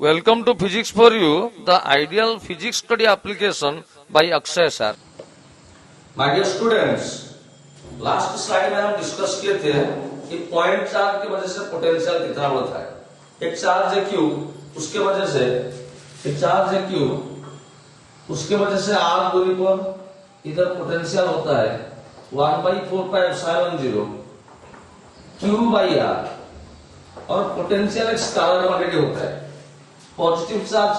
Welcome to Physics for You, the ideal physics study application by Akshay sir. My dear students, last slide में हम discuss किए थे कि point charge की वजह से पोटेंशियल कितना होता है। एक चार्ज है क्यू, उसके वजह से एक चार्ज है क्यू, उसके वजह से आर दूरी पर इधर पोटेंशियल होता है 1/4πε0 क्यू बाई आर, और पोटेंशियल एक स्केलर क्वांटिटी होता है। पॉजिटिव चार्ज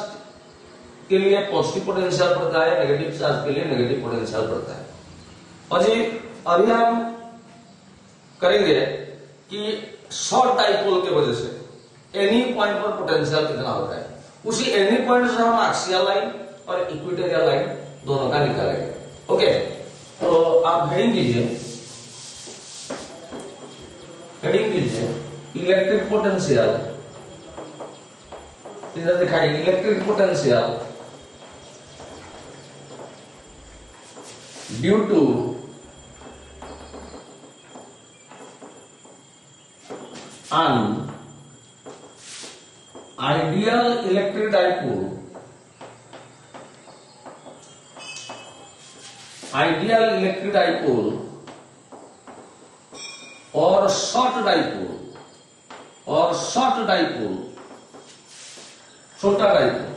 के लिए पॉजिटिव पोटेंशियल पड़ता है, नेगेटिव चार्ज के लिए नेगेटिव पोटेंशियल पड़ता है। और जी अभी हम करेंगे कि शॉर्ट डाइपोल के वजह से एनी पॉइंट पर पोटेंशियल कितना होता है। उसी एनी पॉइंट से हम एक्सियल लाइन और इक्वेटोरियल लाइन दोनों का निकालेंगे। ओके, तो आप हेडिंग कीजिए, हेडिंग कीजिए इलेक्ट्रिक पोटेंशियल, इधर दिखाइए electric potential due to an ideal electric dipole, ideal electric dipole or short dipole, or short dipole, छोटा dipole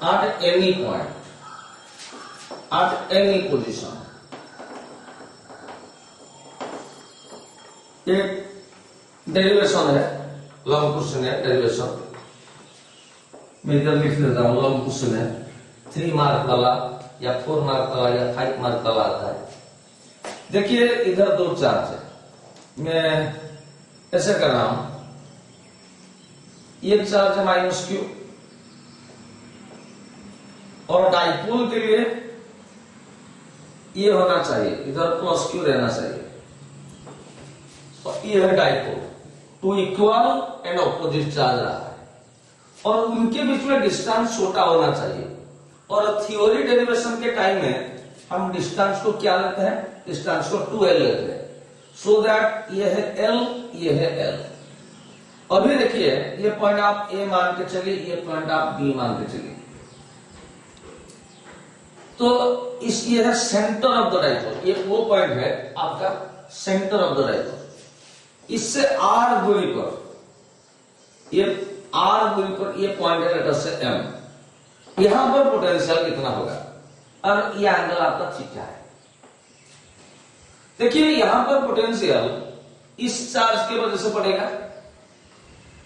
at any point, at any position। एक डेरिवेशन है, लॉन्ग क्वेश्चन है, derivation मैं इधर लिख देता हूं। लॉन्ग क्वेश्चन है, 3 मार्क वाला या 4 मार्क वाला या 5 मार्क वाला आता है। देखिए इधर दो चार्ज है, मैं ऐसे कर रहा हूं, एक चार्ज है -q, और डाइपोल के लिए ये होना चाहिए, इधर +q रहना चाहिए। ये है dipole, 2 equal and opposite charge रहा है, और उनके बीच में डिस्टेंस छोटा होना चाहिए। और थ्योरी डेरिवेशन के टाइम में हम डिस्टेंस को क्या लेते हैं, डिस्टेंस को 2l लेते हैं, सो दैट ये है l, ये है l। अभी देखिए ये पॉइंट आप a मान के चलिए, ये पॉइंट आप b मान के चलिए, तो इस ये है सेंटर ऑफ द डाइपोल, ये वो पॉइंट है आपका सेंटर ऑफ द डाइपोल। इससे r दूरी पर, ये r दूरी पर ये पॉइंट है लेटर से m, यहां पर पोटेंशियल कितना होगा, और ये एंगल आपका थीटा है। देखिए यहां पर पोटेंशियल इस चार्ज की वजह से पड़ेगा,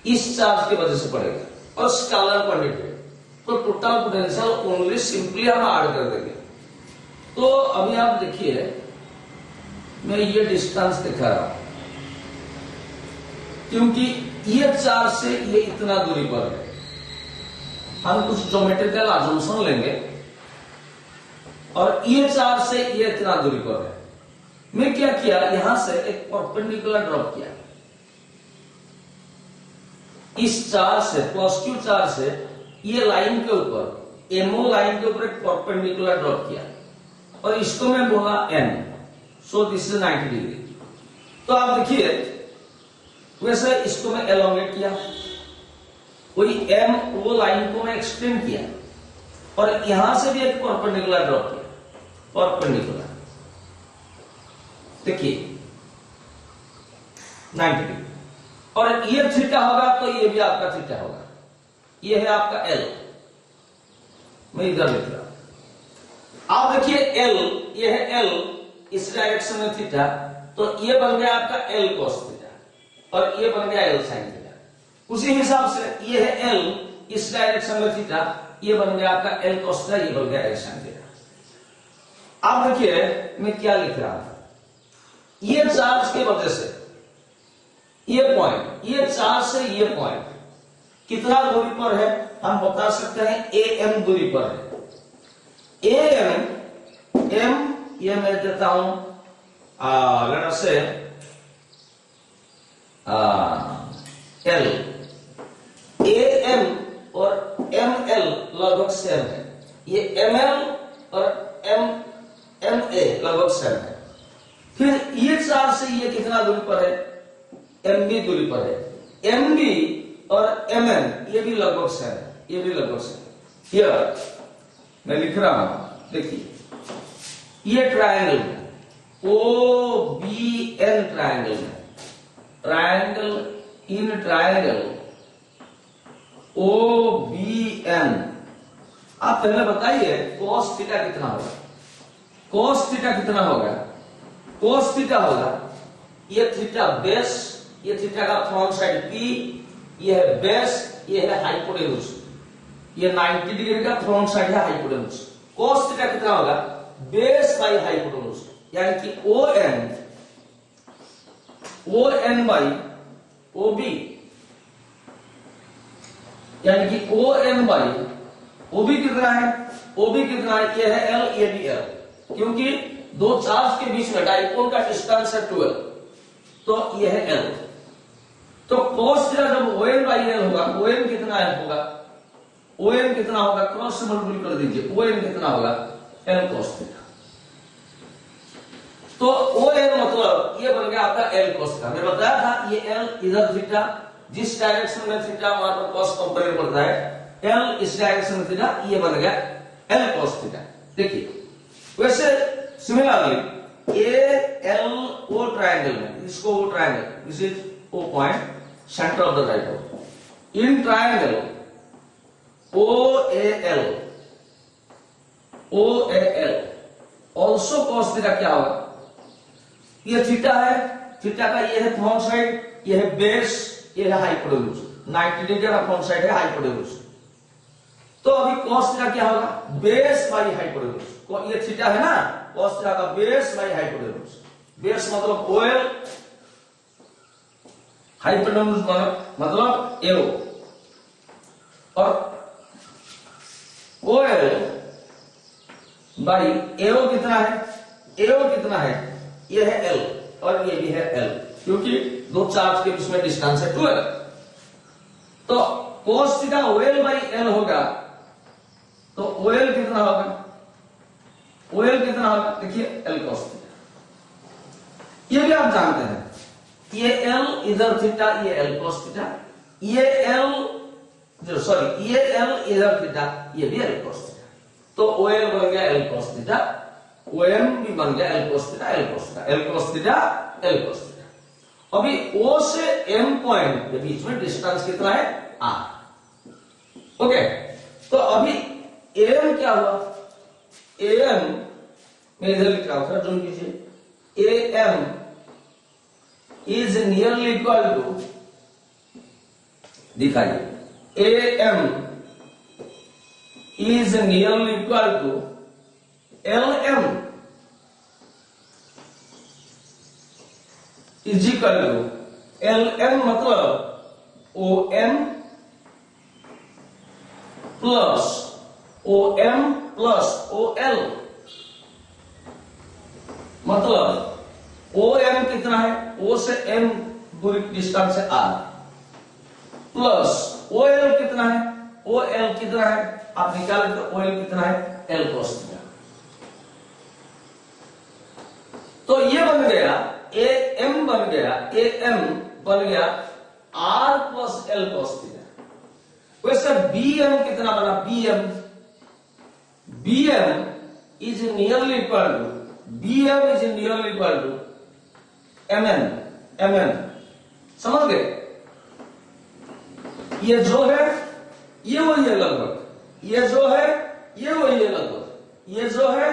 इस चार्ज की वजह से पड़ेगा, और स्केलर क्वांटिटी, तो टोटल पोटेंशियल ओनली सिंपली हम ऐड कर देंगे। तो अभी आप देखिए मैं ये डिस्टेंस दिखा रहा हूं, क्योंकि ये चार्ज से ये इतना दूरी पर है। हम कुछ ज्योमेट्रिकल अजम्पशन लेंगे, और ये चार्ज से ये इतना दूरी पर है। मैं क्या किया, यहां से एक परपेंडिकुलर ड्रॉप किया, इस चार्ज से +q चार्ज से ये लाइन के ऊपर, MO लाइन के ऊपर एक परपेंडिकुलर ड्रॉप किया, और इसको मैं बोला n, so this is 90 degree. तो आप देखिए वैसे इसको मैं एलोंगेट किया, कोई m वो लाइन को मैं एक्सटेंड किया, और यहां से भी एक परपेंडिकुलर ड्रॉप किया, परपेंडिकुलर, देखिए 90 डिग्री, और ये थीटा होगा तो ये भी आपका थीटा होगा। ये है आपका l, मैं इधर लिख रहा हूं। आप देखिए l, ये है l, इस डायरेक्शन में थीटा, तो ये बन गया आपका l cos थीटा, और ये बन गया l sin थीटा। उसी हिसाब से ये है l, इस डायरेक्शन में थीटा, ये बन गया आपका l cos थीटा, ये बन गया l sin थीटा। आप देखिए मैं क्या लिख रहा हूं, ये चार्ज की वजह से ये पॉइंट, ये चार्ज से ये पॉइंट कितना दूरी पर है, हम बता सकते हैं am दूरी पर है। am ये मैं देता हूं लेटर से l, am और ml लगभग सेम है, ये ml और ma लगभग सेम है। फिर ये चार्ज से ये कितना दूरी पर है, mb दूरी पर है। एम बी और एम एन ये भी लगभग से है, ये भी लगभग से है। हियर मैं लिख रहा हूं, देखिए ये ट्रायंगल है, ओ बी एन ट्रायंगल है, triangle in triangle O B N. आप पहले बताइए cos थीटा कितना होगा, cos थीटा कितना होगा, cos थीटा होगा ये थीटा बेस, ये थीटा का फ्रंट साइड P, ये है बेस, ये है हाइपोटेन्यूज, ये 90 डिग्री का फ्रंट साइड है हाइपोटेन्यूज। cos थीटा कितना होगा, बेस बाई हाइपोटेन्यूज, यानी कि O N by O B, यानी कि O N by O B कितना है, ओ बी कितना है, ये है एल, ये भी एल, क्योंकि दो चार्ज के बीच में डाइपोल का डिस्टेंस है 12, तो ये है एल। तो cos थीटा जब ओ एन बाई एल होगा, ओ एन कितना होगा, ओ एन कितना होगा, क्रॉस से मल्टीप्लाई कर दीजिए, ओ एन कितना होगा, एल cos थीटा। तो ओ एन मतलब ये बन गया आपका एल cos थीटा। मैं बताया था ये एल इधर थीटा, जिस डायरेक्शन में थीटा वहां पर cos कंपेयर पड़ता है, एल इस डायरेक्शन में थीटा, ये बन गया एल cos थीटा। देखिए वैसे similarly A L O triangle में, इसको O triangle, this is O point centre of the right, in triangle O A L, O A L also cos theta क्या होगा, ये थीटा है, थीटा का ये है फ्रंट साइड, ये है बेस, ये है हाइपोटेन्यूज, 90 डिग्री का फ्रंट साइड है हाइपोटेन्यूज। तो अभी cos थीटा क्या होगा, बेस बाई हाइपोटेन्यूज, ये थीटा है ना, cos थीटा का बेस बाई हाइपोटेन्यूज, बेस मतलब ओएल, हाइपोटेन्यूज मतलब एओ, और ओएल बाई एओ कितना है, एओ कितना है, ये है एल और ये भी है एल, क्योंकि दो चार्ज के बीच में डिस्टेंस है 12। तो cos theta OL by L होगा, तो ओएल कितना होगा, ओएल कितना होगा, देखिए एल cos थीटा। ये भी आप जानते हैं, ये एल इधर थीटा, ये एल cos थीटा, ये एल सॉरी ये एल इधर थीटा, ये भी एल cos थीटा। तो ओएल बन गया एल cos थीटा, ओएम भी बन गया L cos theta, L cos theta, L cos theta, L cos theta. अभी O से M पॉइंट के बीच में डिस्टेंस कितना है, R। ओके, तो अभी AM क्या हुआ, AM मैं इधर लिख रहा हूं, सर जूम कीजिए, AM is nearly equal to, दिखाइए, AM is nearly equal to LM is equal to LM मतलब OM plus OM plus OL, मतलब OM कितना है, O से M दूरी डिस्टेंस है R, प्लस OL कितना है, OL कितना है आप निकालें तो OL कितना है, L cos थीटा। तो ये बन गया AM बन गया, AM बन गया R plus L cos theta. वैसे BM कितना बना, BM is nearly equal to, BM is nearly equal to MN, समझ गए, ये जो है ये वही है लगभग, ये जो है ये वही है लगभग, ये जो है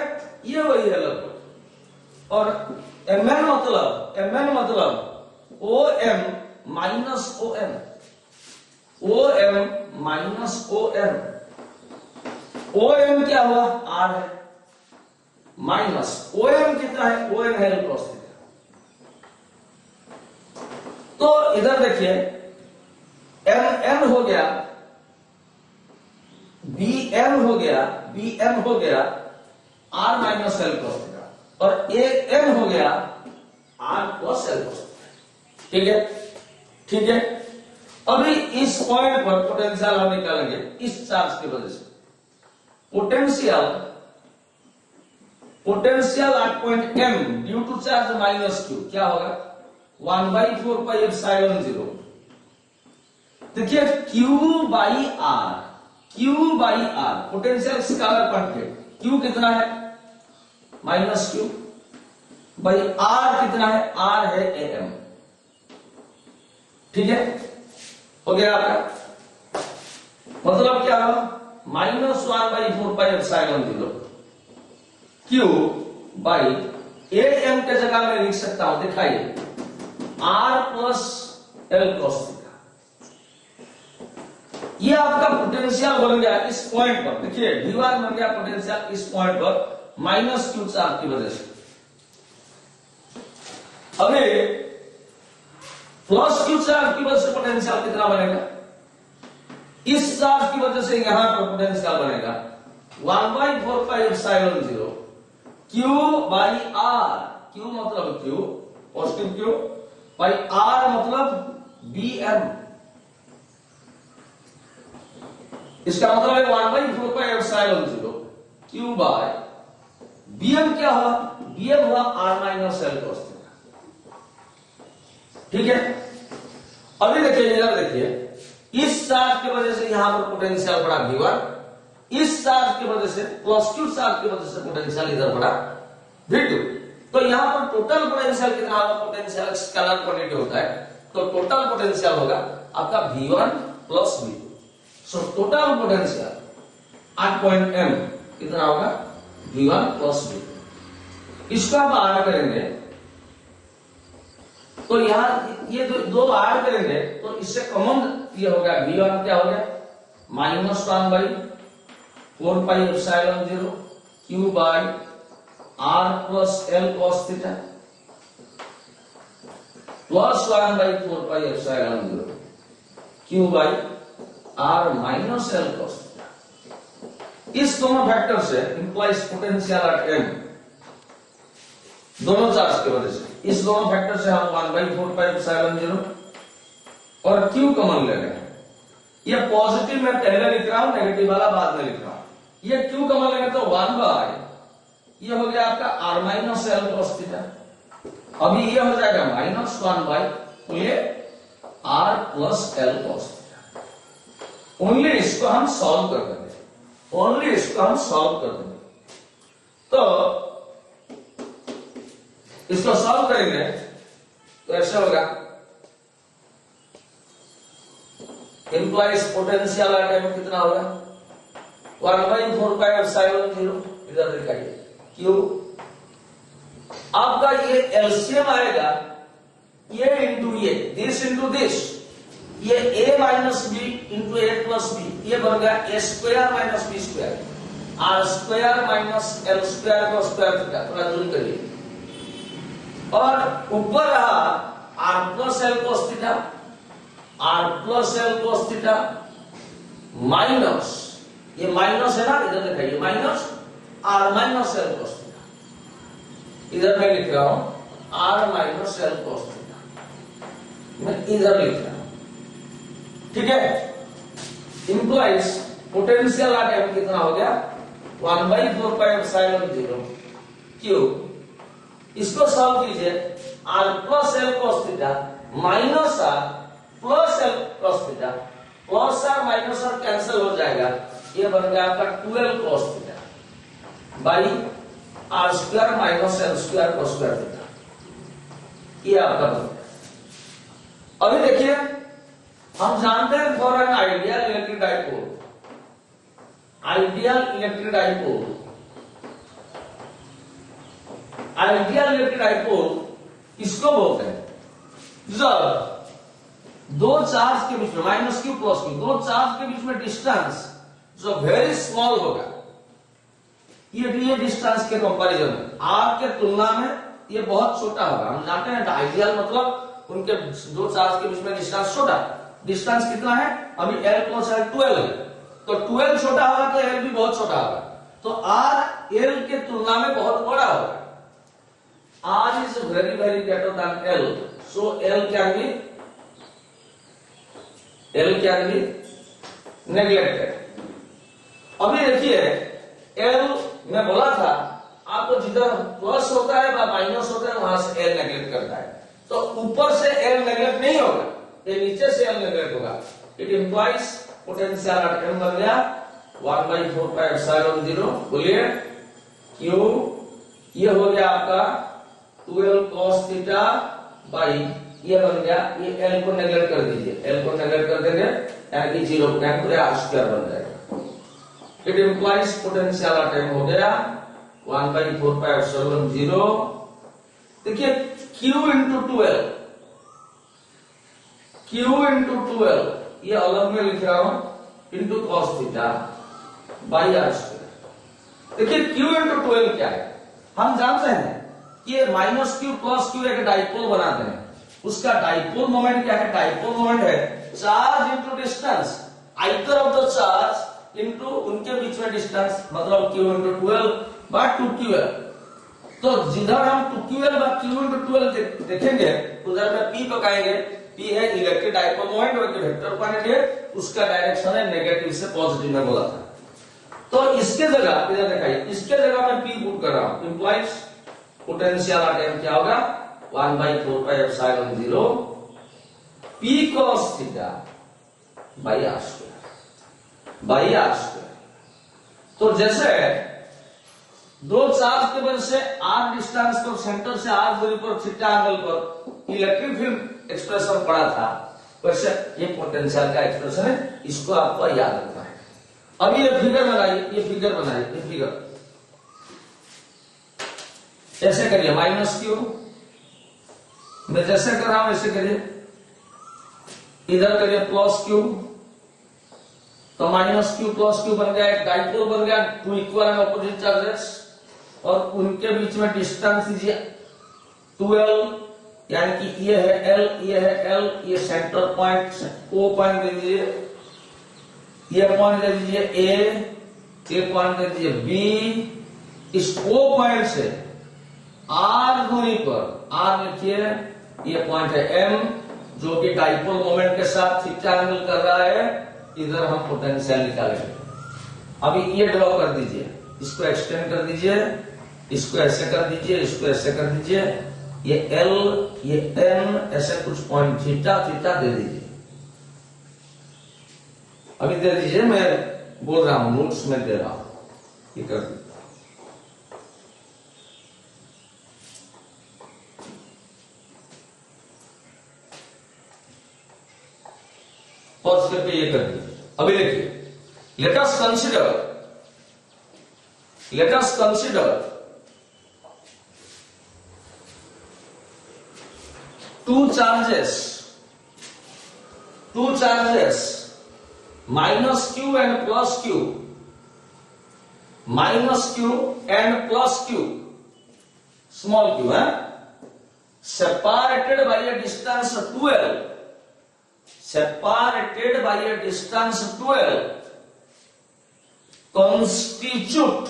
ये वही है लगभग, और MN मतलब OM minus OM, OM minus OM, OM क्या हुआ, R है, माइनस OM कितना है, OM है L cos थीटा। तो इधर देखिए MN हो गया, BM हो गया R minus L cos theta, और AM हो गया R plus L cos theta. ठीक है, अभी इस पॉइंट पर पोटेंशियल हम निकालेंगे इस चार्ज की वजह से, potential at point M due to charge minus Q क्या होगा, 1/4 पाई एप्सिलॉन 0 देखिए Q by R, Q by R potential scalar quantity, Q कितना है माइनस Q बाई R कितना है, R है AM। ठीक है, हो गया आपका, मतलब क्या हुआ -1/4πε0 Q बाई AM के जगह मैं लिख सकता हूं, दिखाइए R plus L cos theta. ये आपका पोटेंशियल बन गया इस पॉइंट पर, देखिए V1 बन गया पोटेंशियल इस पॉइंट पर -Q चार्ज की वजह से। अभी प्लस Q चार्ज की वजह से पोटेंशियल कितना बनेगा, इस चार्ज की वजह से यहां पर पोटेंशियल बनेगा 1/4πε0 Q बाई R, Q मतलब Q positive Q by R मतलब BM। इसका मतलब है 1/4πε0 Q बाय BM क्या हुआ, BM हुआ R minus L cos theta. ठीक है, अभी देखिए इधर देखिए, इस चार्ज की वजह से यहां पर पोटेंशियल बढ़ा V1, इस चार्ज की वजह से प्लस Q चार्ज की वजह से पोटेंशियल इधर बढ़ा V2। तो यहां पर टोटल पोटेंशियल कितना होगा, पोटेंशियल स्केलर क्वांटिटी होता है, तो टोटल पोटेंशियल होगा आपका V1 plus V2। So total potential at point M कितना होगा, V1 प्लस V2। इसको आप ऐड करेंगे तो यहां ये दो ऐड करेंगे तो इससे कॉमन ये हो गया, V1 क्या हो गया -1/4πε0 Q by R plus L cos theta plus 1/4πε0 Q by R minus L cos theta. इस दोनों फैक्टर से इंप्लाइज पोटेंशियल एट M, दोनों चार्ज की वजह से, इस दोनों फैक्टर से हम 1/4πε0 और Q कॉमन ले रहे हैं। ये पॉजिटिव मैं पहले लिख रहा हूं, नेगेटिव वाला बाद में लिख रहा हूं। ये Q कॉमन लेंगे तो 1 बाय ये हो गया आपका R minus L cos theta, अभी ये हो जाएगा -1 बाय तो ये R plus L cos theta. Only इसको हम सॉल्व कर देंगे, ओनली इसको हम सॉल्व कर देंगे। तो इसको सॉल्व करेंगे तो ऐसे होगा, इंप्लाइज पोटेंशियल एट M कितना होगा 1/4πε0, इधर दिखाइए Q। आपका ये एलसीएम आएगा ये इंटू ये, दिस इंटू दिस, ये a minus B into A plus B, ये बन गया a square minus B square, R square minus L square का स्क्वायर थीटा, थोड़ा दूर करिए, और ऊपर रहा R plus L cos theta, R plus L cos theta minus, ये माइनस है ना, इधर दिखाइए minus R minus L cos theta, इधर मैं लिख रहा हूं R minus L cos theta, मैं इधर लिख रहा हूं। ठीक है, इंप्लाइज पोटेंशियल एट M कितना हो गया 1/4πε0 Q। इसको सॉल्व कीजिए, R plus L cos theta minus R plus L cos theta, plus R minus R cancel हो जाएगा, ये बन गया आपका 12 cos theta by R square minus L square cos square theta, ये आपका बन गया। अभी देखिए हम जानते हैं for an ideal electric dipole, ideal electric dipole, ideal electric dipole किसको बोलते हैं, जब दो चार्ज के बीच में माइनस Q प्लस Q, दो चार्ज के बीच में डिस्टेंस जो वेरी स्मॉल होगा, ये डिस्टेंस के कंपैरिजन में R के तुलना में ये बहुत छोटा होगा। हम जानते हैं आइडियल मतलब उनके दो चार्ज के बीच में डिस्टेंस छोटा, डिस्टेंस कितना है अभी L प्लस L 12 है, तो 12 छोटा होगा तो L भी बहुत छोटा होगा, तो R L के तुलना में बहुत बड़ा होगा। R is very very greater than L, so L can be neglected। अभी देखिए L मैं बोला था आपको, जिधर प्लस होता है या माइनस होता है वहां से L नेगलेक्ट करता है, तो ऊपर से L नेगलेक्ट नहीं होगा, ये नीचे से L नेगलेक्ट होगा। It implies potential at m बन गया 1/4πε0। बोलिए क्यू, ये हो गया आपका 12 cos थीटा बाई, ये बन गया, ये l को नेगलेक्ट कर दीजिए, l को नेगलेक्ट कर देंगे यानी कि 0.r² बन जाएगा। It implies potential at m हो गया 1/4πε0। देखिए q into 12, q into 12 ये अलग में लिख रहा हूं, into cos theta by r²। देखिए q into 12 क्या है, हम जानते हैं ये -q + q एक डाइपोल बनाते हैं, उसका डाइपोल मोमेंट क्या है, डाइपोल मोमेंट है charge into distance, either of the charge into उनके बीच में डिस्टेंस, मतलब q into 12 बाय 2ql। तो जिधर हम 2ql बाय q into 12 देखेंगे उधर में p पकाएंगे, p है इलेक्ट्रिक डाइपोल मोमेंट, और वेक्टर पॉइंट, उसका डायरेक्शन है नेगेटिव से पॉजिटिव में बोला था। तो इसके जगह इधर दिखाइए, इसके जगह मैं p पुट कर रहा हूं, इंप्लाइज पोटेंशियल एट m क्या होगा 1/4πε0 p cos theta by r²। तो जैसे दो चार्ज के वजह से r डिस्टेंस पर, सेंटर से r दूरी पर, थीटा एंगल पर इलेक्ट्रिक फील्ड एक्सप्रेशन पड़ा था, वैसे ये पोटेंशियल का एक्सप्रेशन है, इसको आपको याद रखना है। अभी ये फिगर बनाइए, ये फिगर ऐसे करिए, -q मैं जैसे कर रहा हूं ऐसे करिए, इधर करिए +q, तो -q + q बन गया, एक डाइपोल बन गया, 2 इक्वल एंड ऑपोजिट चार्जेस, और उनके बीच में डिस्टेंस दीजिए 12, यानी कि ये है l, ये है l, ये सेंटर पॉइंट O पॉइंट दे दीजिए, ये पॉइंट दे दीजिए A, ये पॉइंट दे दीजिए B, इस O पॉइंट से R दूरी पर, R लिखिए, ये पॉइंट है M, जो कि डाइपोल मोमेंट के साथ थीटा एंगल कर रहा है, इधर हम पोटेंशियल निकालेंगे। अभी ये ड्रॉ कर दीजिए, इसको एक्सटेंड कर दीजिए, इसको ऐसे कर दीजिए, इसको ऐसे कर दीजिए, ये L, ये N, ऐसे कुछ पॉइंट थीटा दे दीजिए। अभी दे दीजिए, मैं बोल रहा हूं, नोट्स में दे रहा हूं, ये कर दीजिए। पॉज करके ये कर दीजिए। अभी देखिए, let us consider two charges -q and +q, small q, separated by a distance 12, constitute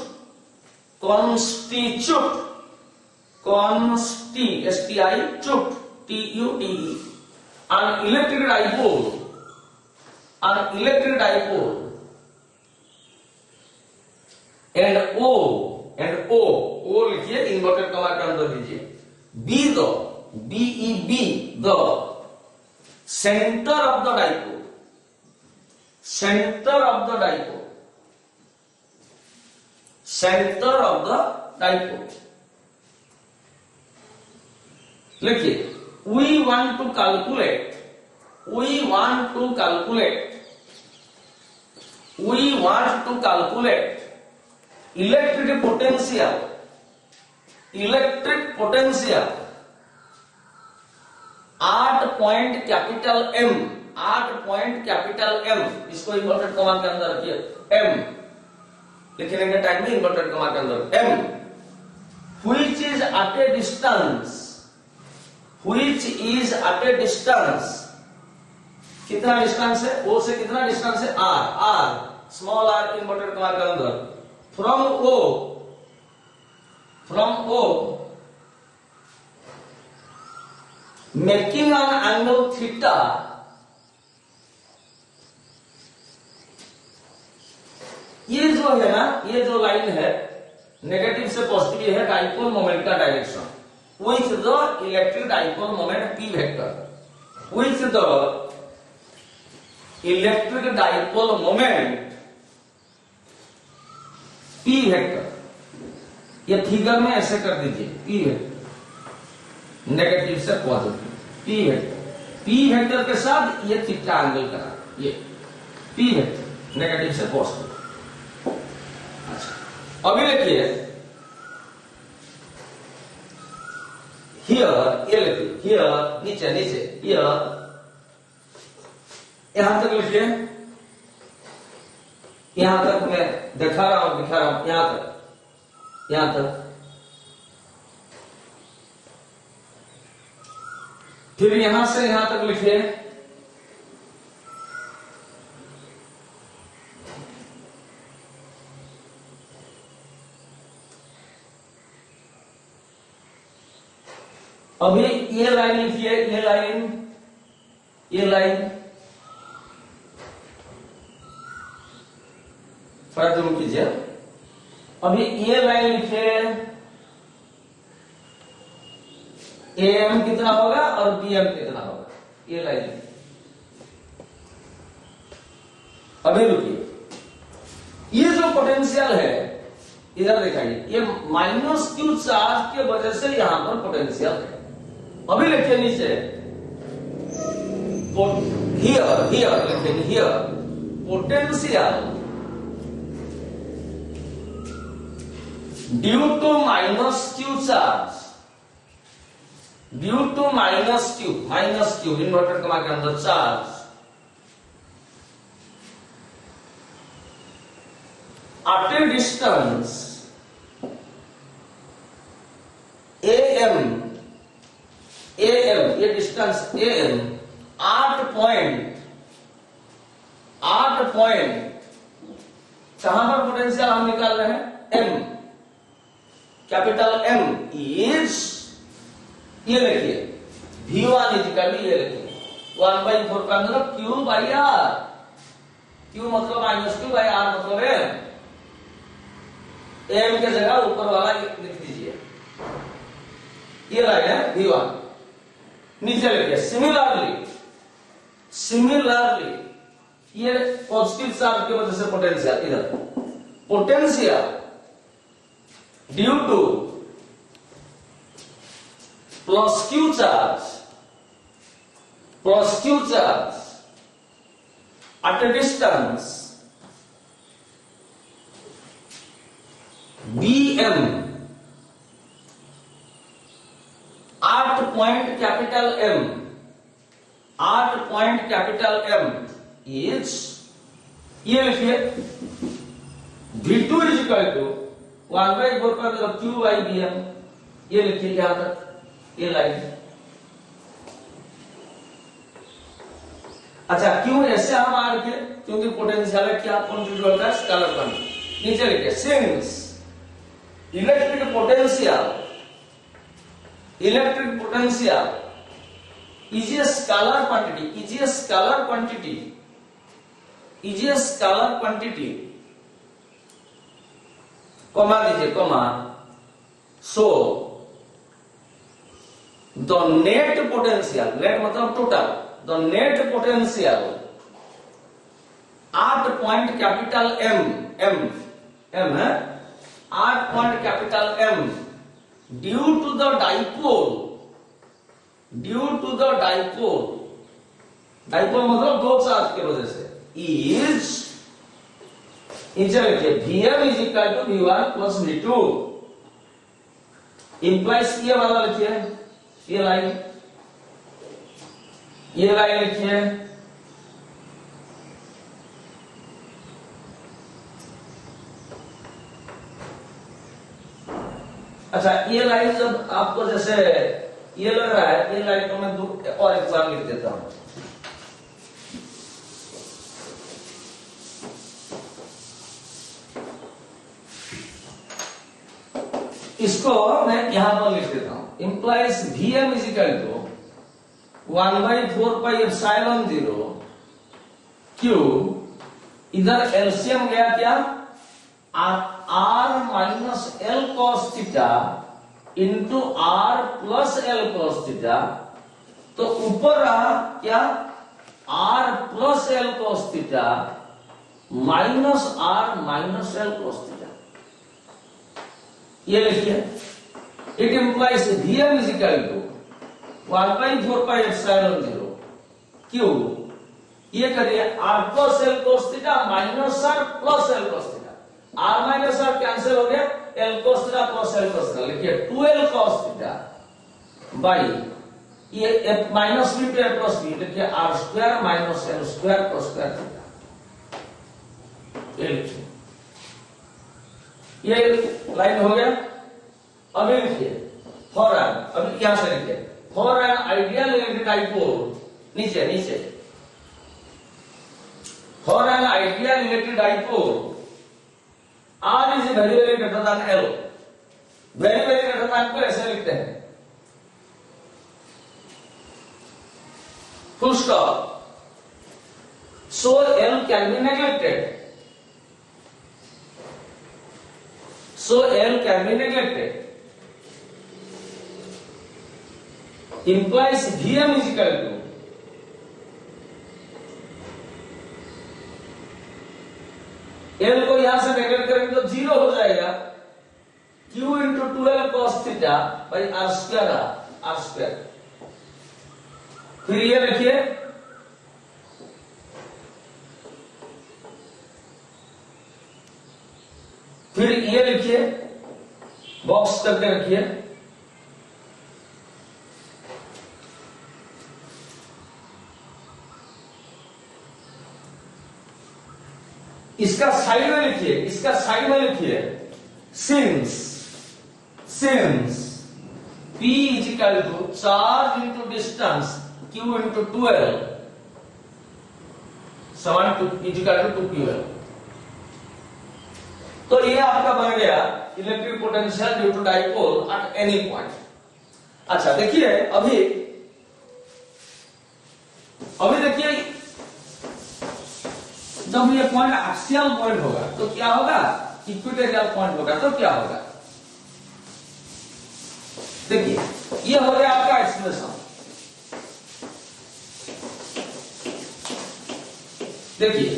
an electric dipole, and O लिखिए, इन्वर्टेड कॉमा के अंदर दीजिए, be the center of the dipole, लिखिए, we want to calculate electric potential at point capital M, इसको inverted comma के अंदर रखिए, M लिखने के टाइम में इन्वर्टेड कॉमा के अंदर M, which is at a distance, कितना डिस्टेंस है, O से कितना डिस्टेंस है, R, small r inverted comma के अंदर, from O making an angle theta ये जो है ना, ये जो लाइन है नेगेटिव से पॉजिटिव है डाइपोल मोमेंट का direction, with the electric dipole moment p vector, with the electric dipole moment P vector, ये फिगर में ऐसे कर दीजिए, P वेक्टर नेगेटिव से पॉजिटिव, P वेक्टर के साथ ये थीटा एंगल करा, ये P वेक्टर नेगेटिव से पॉजिटिव। अच्छा अभी देखिए हियर, ये लिखिए हियर, नीचे नीचे हियर, यहां तक लिखिए, यहां तक मैं दिखा रहा हूं, यहां तक, फिर यहां से यहां तक लिखिए, अभी ये लाइन लिखिए, ये लाइन थोड़ा जूम कीजिए, अभी ये लाइन लिखिए, AM कितना होगा और BM कितना होगा, ये लाइन। अभी रुकिए, ये जो पोटेंशियल है इधर दिखाइए, ये -q चार्ज के वजह से यहां पर पोटेंशियल है। अभी लिखिए नीचे, हियर लिखेंगे, here potential due to -q charge, due to -q inverted comma के अंदर charge at a distance AM, ये डिस्टेंस AM 8 पॉइंट, कहां पर पोटेंशियल हम निकाल रहे हैं, M, कैपिटल M इज, ये लिखिए V1 इज इक्वल टू, ये लिखिए 1/4 का मतलब Q बाई R, Q मतलब -Q/R मतलब M, M के जगह ऊपर वाला लिख दीजिए, ये लाइन है V1, नीचे लिखिए सिमिलरली ये पॉजिटिव चार्ज की वजह से पोटेंशियल, इधर potential due to +q charge at a distance BM 8 point capital M is, ये लिखिए V2 इज इक्वल टू 1/4 का मतलब Q/BM, ये लिखिए यहां तक, ये लाइन। अच्छा क्यों ऐसे हम आ रखे, क्योंकि पोटेंशियल है क्या, कॉन्ट्रीब्यूट होता है स्केलर क्वांटिटी। नीचे लिखिए since electric potential is a scalar quantity, comma दीजिए, comma, so the net potential, net मतलब total, the net potential at point capital M है, at point capital M due to the dipole मतलब दो charge की वजह से is, VM is equal to V1 plus V2 implies, ये वाला लिखिए, ये लाइन लिखिए, अच्छा ये लाइन जब आपको जैसे ये लग रहा है, ये लाइन को मैं दो और एग्जाम लिख देता हूं, इसको मैं यहां पर लिख देता हूं, implies VM is equal to 1/4 pi epsilon 0 Q, इधर एलसीएम गया क्या, R minus L cos theta into R plus L cos theta, तो ऊपर रहा क्या R plus L cos theta minus R minus L cos theta. ये लिखिए, it implies Vm is equal to 1/4πε0 Q, ये करिए R plus L cos theta minus R plus L cos theta. R minus R cancel हो गया, L cos theta plus L cos theta, लिखिए 2l cos theta by ये minus B पे plus B, लिखिए R square minus L square cos square theta. ये लिखिए, ये line हो गया। अभी लिखिए फॉर एन, अभी यहां से लिखिए for an ideal electric dipole, नीचे नीचे, for an ideal electric dipole R is very very greater than L. Very very greater than को ऐसे लिखते हैं, full stop. So L can be neglected. So L can be neglected. Implies Vm is equal to L को यहां से neglect करेंगे तो 0 हो जाएगा, Q into 2L cos theta by R square, R square. फिर ये लिखिए फिर ये लिखिए, बॉक्स करके रखिए, इसका साइड में लिखिए, इसका साइड में लिखिए since P is equal to charge into distance Q into 2L समान इज इक्वल टू 2QL। तो ये आपका बन गया electric potential due to dipole at any point. अच्छा देखिए, अभी देखिए जब ये पॉइंट एक्सियल पॉइंट होगा तो क्या होगा, इक्विटोरियल पॉइंट होगा तो क्या होगा। देखिए ये हो गया आपका एक्सप्रेशन। देखिए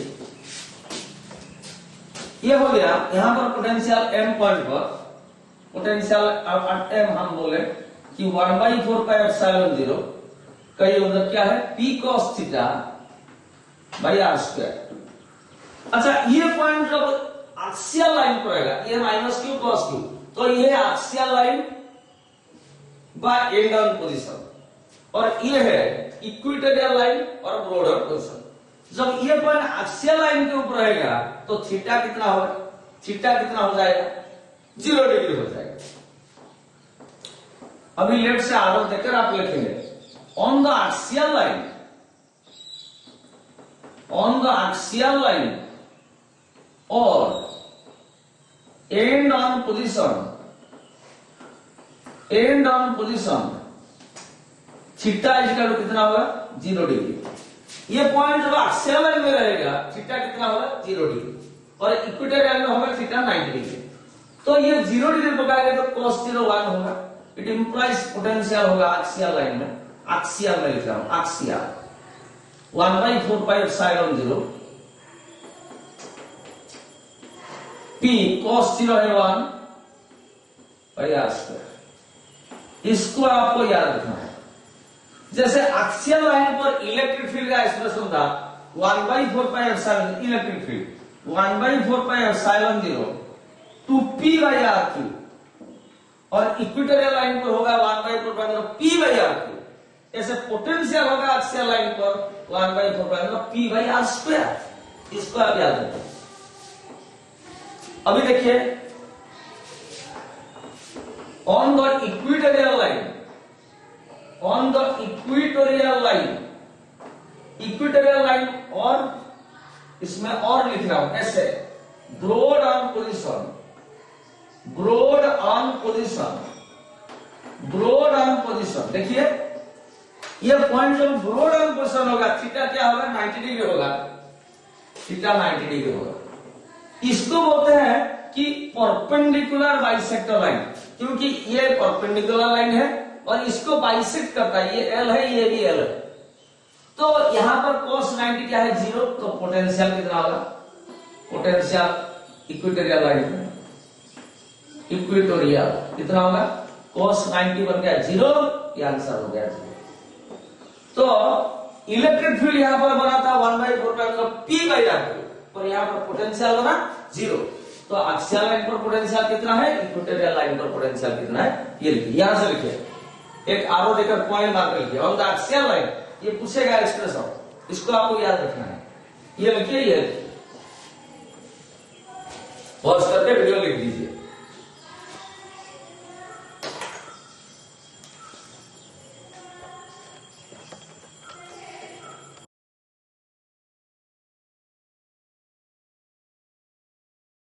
ये हो गया, यहां पर पोटेंशियल m पॉइंट पर, पोटेंशियल m हम बोले कि 1/4πε0 कई उधर क्या है P cos theta by R square. अच्छा ये पॉइंट जब एक्सियल लाइन पर आएगा, ये माइनस Q cos Q, तो ये axial line by and on position, और ये है इक्विटोरियल लाइन और ब्रॉडर पोजीशन। जब ये पॉइंट एक्सियल लाइन के ऊपर रहेगा तो थीटा कितना होगा, थीटा कितना हो जाएगा 0 डिग्री हो जाएगा। अभी लेफ्ट से आगे देखकर आप लिखेंगे on the axial line, on the axial line और end on position, end on position theta equal to कितना होगा 0 डिग्री। ये पॉइंट जब एक्सियल लाइन में रहेगा थीटा कितना होगा 0 डिग्री, और इक्विटोरियल में होगा थीटा 90 डिग्री। तो ये 0 डिग्री पकाएगा तो cos 0 1 होगा। इट इंप्लाइज पोटेंशियल होगा एक्सियल लाइन में, एक्सियल में लिख रहा हूं, एक्सियल 1/4πε0 P cos 0 है 1 बाई आर स्क्वायर। इसको आपको याद रखना है। जैसे एक्सियल लाइन पर इलेक्ट्रिक फील्ड का एक्सप्रेशन था 1/4πε electric field 1/4πε0 two P by R cube, और इक्विटोरियल लाइन पर होगा 1/4πε P बाई आर क्यू। ऐसे पोटेंशियल होगा एक्सियल लाइन पर 1/4πε P बाई आर स्क्वायर। इसको आप याद रखें। अभी देखिए on the equatorial line, on the equatorial line, equatorial line, और इसमें और लिख रहा हूं ऐसे broad on position, broad on position, broad on position. देखिए ये पॉइंट जब ब्रॉड ऑन पोजीशन होगा थीटा क्या होगा 90 डिग्री होगा, थीटा 90 डिग्री होगा। इसको बोलते हैं कि परपेंडिकुलर बाइसेक्टर लाइन, क्योंकि ये परपेंडिकुलर लाइन है और इसको बाइसेक्ट करता है। ये L है, ये भी L है, तो यहां पर cos 90 क्या है 0, तो पोटेंशियल कितना होगा, पोटेंशियल इक्वेटोरियल लाइन में इक्वेटोरियल कितना होगा, cos 90 बन गया 0, ये आंसर हो गया 0। तो इलेक्ट्रिक फील्ड यहां पर बना था 1/4 P बाई R, और यहां पर पोटेंशियल बना 0। तो एक्सियल लाइन पर पोटेंशियल कितना है, इक्वेटोरियल लाइन पर पोटेंशियल कितना है, ये लिखिए, यहां से लिखिए, एक आरो देकर पॉइंट मार कर लिखिए ऑन द एक्सियल लाइन, ये पूछेगा एक्सप्रेशन, इसको आपको याद रखना है, ये लिखिए, ये पॉज करके वीडियो लिख दीजिए।